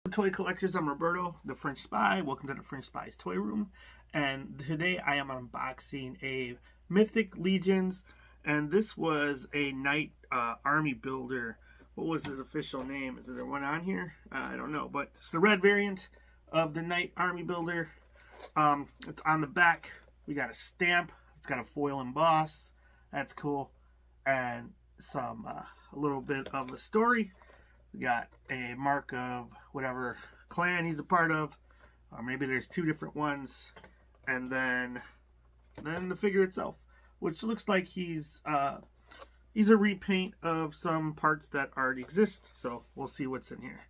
Toy collectors, I'm Roberto, the French Spy. Welcome to the French Spy's Toy Room. And today I am unboxing a Mythic Legions. And this was a Knight Army builder. What was his official name? Is there one on here? I don't know. But it's the red variant of the Knight Army builder. It's on the back. We got a stamp. It's got a foil emboss. That's cool. And some a little bit of a story. We got a mark of whatever clan he's a part of, or maybe there's two different ones, and then the figure itself, which looks like he's a repaint of some parts that already exist. So we'll see what's in here.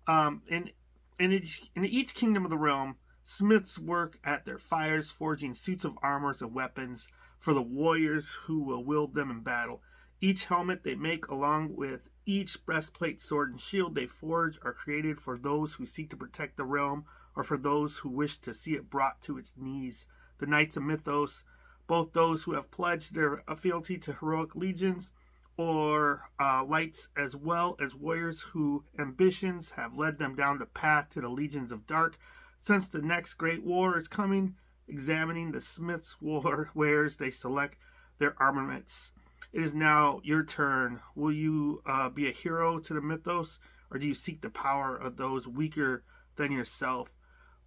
In each kingdom of the realm, smiths work at their fires, forging suits of armors and weapons for the warriors who will wield them in battle. Each helmet they make, along with each breastplate, sword, and shield they forge, are created for those who seek to protect the realm, or for those who wish to see it brought to its knees. The Knights of Mythos, both those who have pledged their fealty to heroic legions, or lights, as well as warriors whose ambitions have led them down the path to the legions of dark. Since the next great war is coming, examining the smiths' wares, they select their armaments. It is now your turn. Will you be a hero to the mythos, or do you seek the power of those weaker than yourself?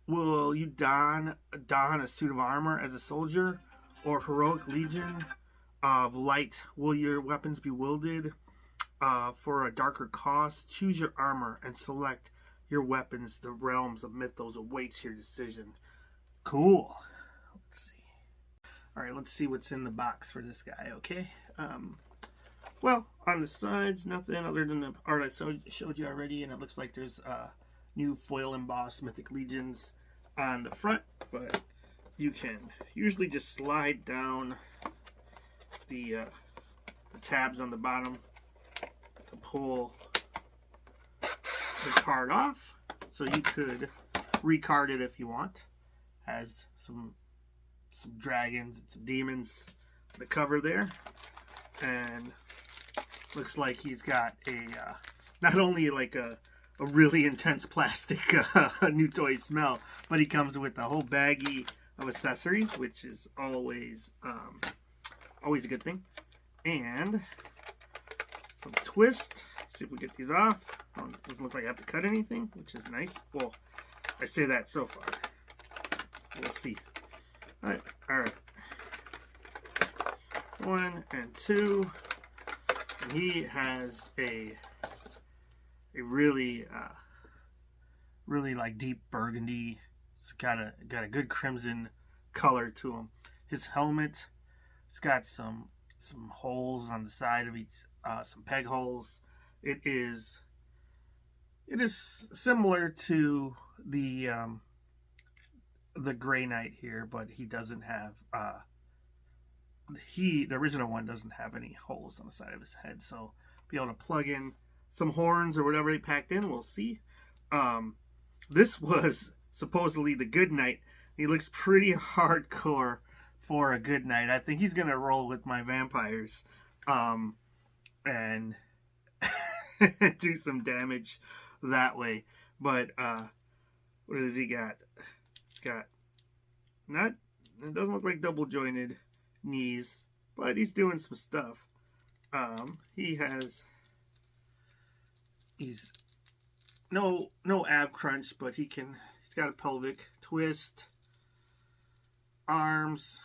Will you don a suit of armor as a soldier, or heroic legion of light? Will your weapons be wielded for a darker cause? Choose your armor and select your weapons. The realms of mythos awaits your decision. Cool. Let's see. All right, let's see what's in the box for this guy, okay? Well, on the sides, nothing other than the art I showed you already, and it looks like there's new foil embossed Mythic Legions on the front, but you can usually just slide down the tabs on the bottom to pull the card off, so you could recard it if you want. Has some dragons and some demons on the cover there. And looks like he's got a not only like a really intense plastic new toy smell, but he comes with a whole baggie of accessories, which is always a good thing. And some twist. Let's see if we get these off. Oh, it doesn't look like I have to cut anything, which is nice. Well, I say that so far. We'll see. All right. 1 and 2, and he has a really like deep burgundy. It's got a good crimson color to him. His helmet, it's got some holes on the side of each, some peg holes. It is similar to the Grey Knight here, but he doesn't have the original one doesn't have any holes on the side of his head, so be able to plug in some horns or whatever they packed in. We'll see. This was supposedly the Good Knight. He looks pretty hardcore for a Good Knight. I think he's gonna roll with my vampires and do some damage that way. But what does he got? He's got it doesn't look like double jointed knees, but he's doing some stuff. He's no ab crunch, but he's got a pelvic twist, arms,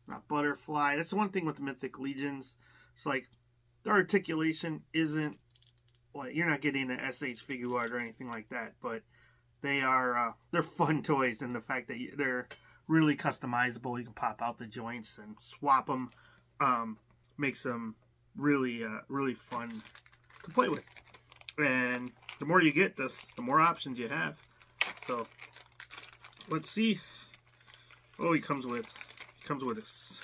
not butterfly. That's the one thing with the Mythic Legions. It's like the articulation isn't like, you're not getting an SH figure art or anything like that, but they're fun toys, and the fact that they're really customizable. You can pop out the joints and swap them. Makes them really fun to play with. And the more you get, the more options you have. So let's see. Oh, he comes with this.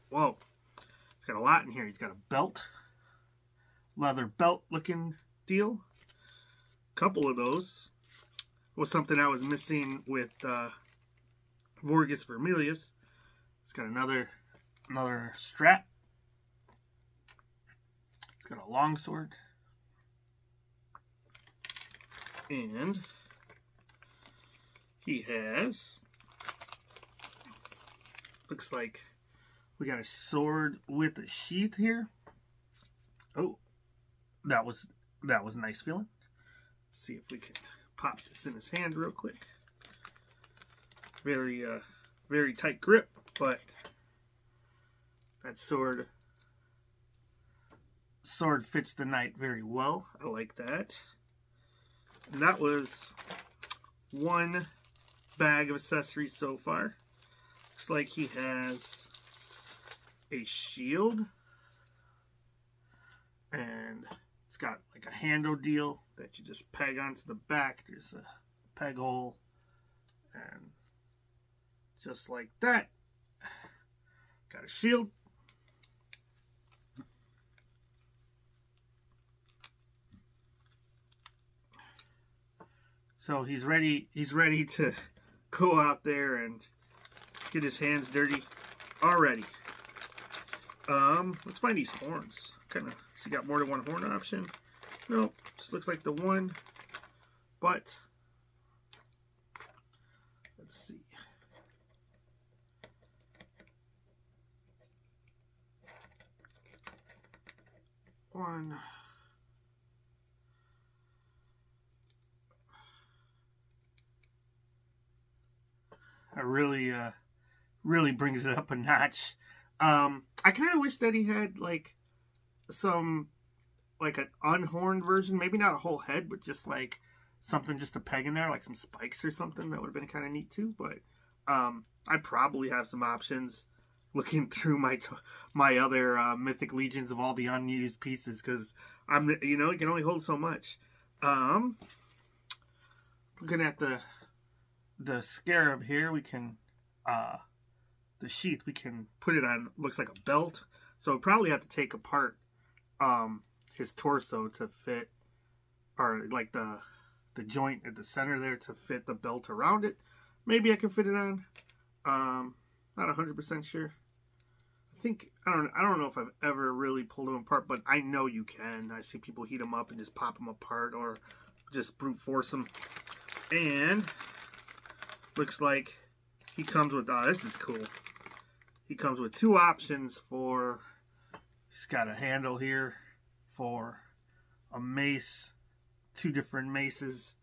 Whoa, he's got a lot in here. He's got a belt, leather belt looking deal. A couple of those was something I was missing with Vorgus Vermilius. It's got another strap. It's got a longsword. And he has, looks like we got a sword with a sheath here. Oh, that was a nice feeling. Let's see if we can pop this in his hand real quick. Very very tight grip, but that sword fits the knight very well. I like that. And that was one bag of accessories so far. Looks like he has a shield, and it's got like a handle deal that you just peg onto the back. There's a peg hole, and just like that, got a shield. So he's ready to go out there and get his hands dirty already. Let's find these horns. Kind of, so you got more than one horn option? Nope, just looks like the one. But let's see. One. It really brings it up a notch. I kind of wish that he had like an unhorned version, maybe not a whole head, but just like something just to peg in there, like some spikes or something. That would have been kind of neat too. But I probably have some options looking through my other Mythic Legions of all the unused pieces, because it can only hold so much. Looking at the scarab here, we can the sheath, we can put it on, looks like a belt, so we'll probably have to take apart his torso to fit, or like the joint at the center there to fit the belt around it. Maybe I can fit it on. Not 100% sure. I don't know if I've ever really pulled them apart, but I know you can. I see people heat them up and just pop them apart, or just brute force them. And looks like he comes with, this is cool. He comes with two options for, he's got a handle here for a mace, two different maces.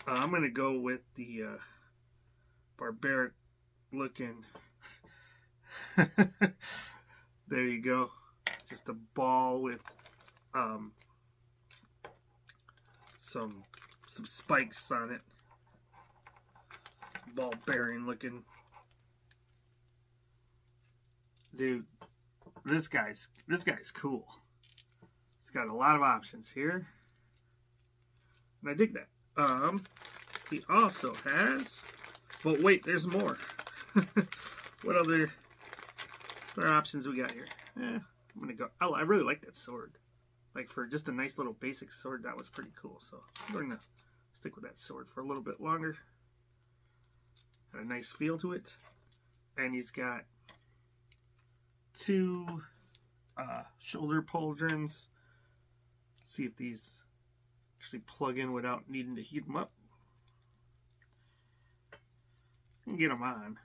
I'm going to go with the barbaric looking. There you go. Just a ball with some spikes on it. Ball bearing looking. Dude, this guy's cool. He's got a lot of options here, and I dig that. He also has, but wait, there's more. What other options we got here? I'm gonna go. Oh, I really like that sword. Like, for just a nice little basic sword, that was pretty cool. So I'm going to stick with that sword for a little bit longer. Got a nice feel to it, and he's got two shoulder pauldrons. Let's see if these actually plug in without needing to heat them up. And get them on.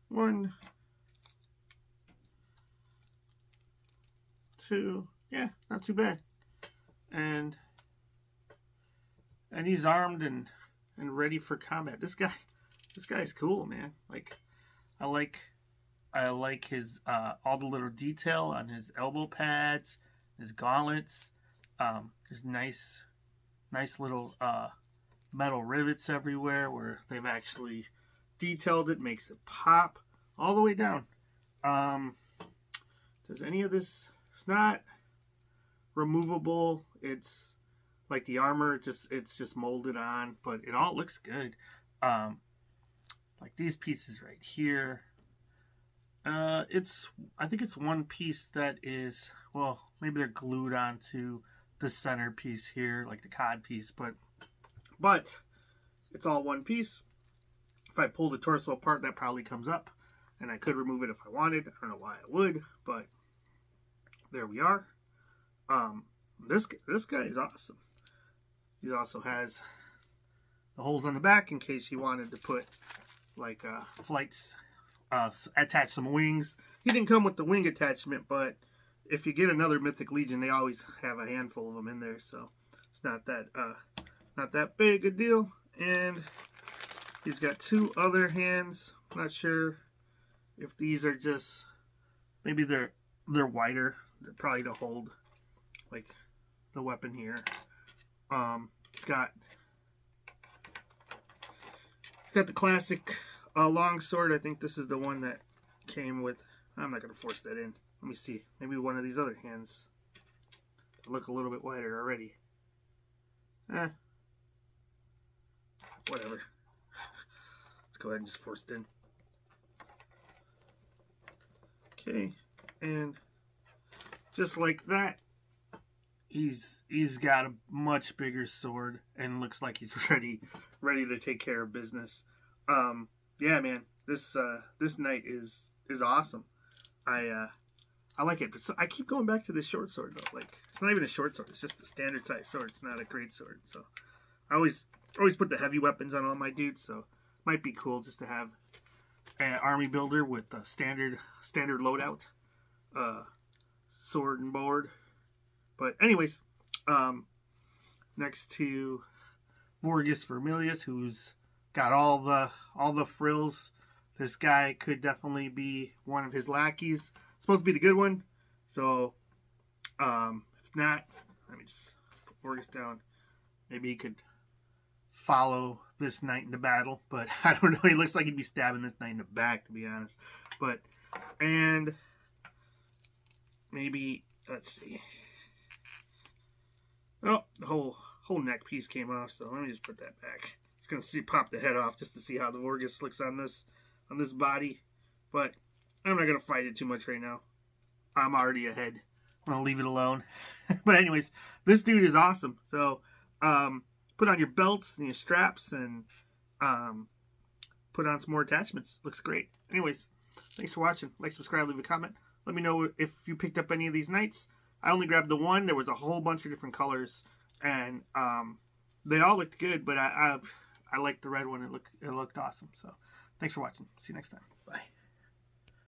One, two, yeah, not too bad. And he's armed and ready for combat. This guy's cool, man. Like, I like his all the little detail on his elbow pads, his gauntlets. There's nice little metal rivets everywhere where they've actually detailed it, makes it pop all the way down. Does any of this, it's not removable. It's like the armor, it's just molded on, but it all looks good. Like these pieces right here, I think it's one piece that is, well, maybe they're glued onto the center piece here, like the cod piece, but it's all one piece. If I pull the torso apart, that probably comes up, and I could remove it if I wanted. I don't know why I would, but there we are. This guy is awesome. He also has the holes on the back in case you wanted to put like flights, attach some wings. He didn't come with the wing attachment, but if you get another Mythic Legion, they always have a handful of them in there, so it's not that big a deal. And he's got two other hands. I'm not sure if these are just, maybe they're wider. They're probably to hold like the weapon here. It's got the classic long sword. I think this is the one that came with. I'm not gonna force that in. Let me see. Maybe one of these other hands look a little bit wider already. Whatever. Let's go ahead and just force it in. Okay, and just like that, he's got a much bigger sword and looks like he's ready to take care of business. Yeah, man, this knight is awesome. I like it, but I keep going back to this short sword though. Like, it's not even a short sword; it's just a standard size sword. It's not a great sword. So I always put the heavy weapons on all my dudes. So it might be cool just to have an army builder with a standard loadout, sword and board. But anyways, next to Vorgus Vermilius, who's got all the frills. This guy could definitely be one of his lackeys. Supposed to be the good one. So, if not, let me just put Vorgus down. Maybe he could follow this knight into battle. But I don't know. He looks like he'd be stabbing this knight in the back, to be honest. But, and maybe, let's see. Oh, the whole neck piece came off. So let me just put that back. Just gonna pop the head off just to see how the Vorgus looks on this body. But I'm not gonna fight it too much right now. I'm already ahead. I'm gonna leave it alone. But anyways, this dude is awesome. So put on your belts and your straps and put on some more attachments. Looks great. Anyways, thanks for watching. Like, subscribe, leave a comment. Let me know if you picked up any of these knights. I only grabbed the one. There was a whole bunch of different colors, and they all looked good. But I liked the red one. It looked awesome. So thanks for watching. See you next time. Bye.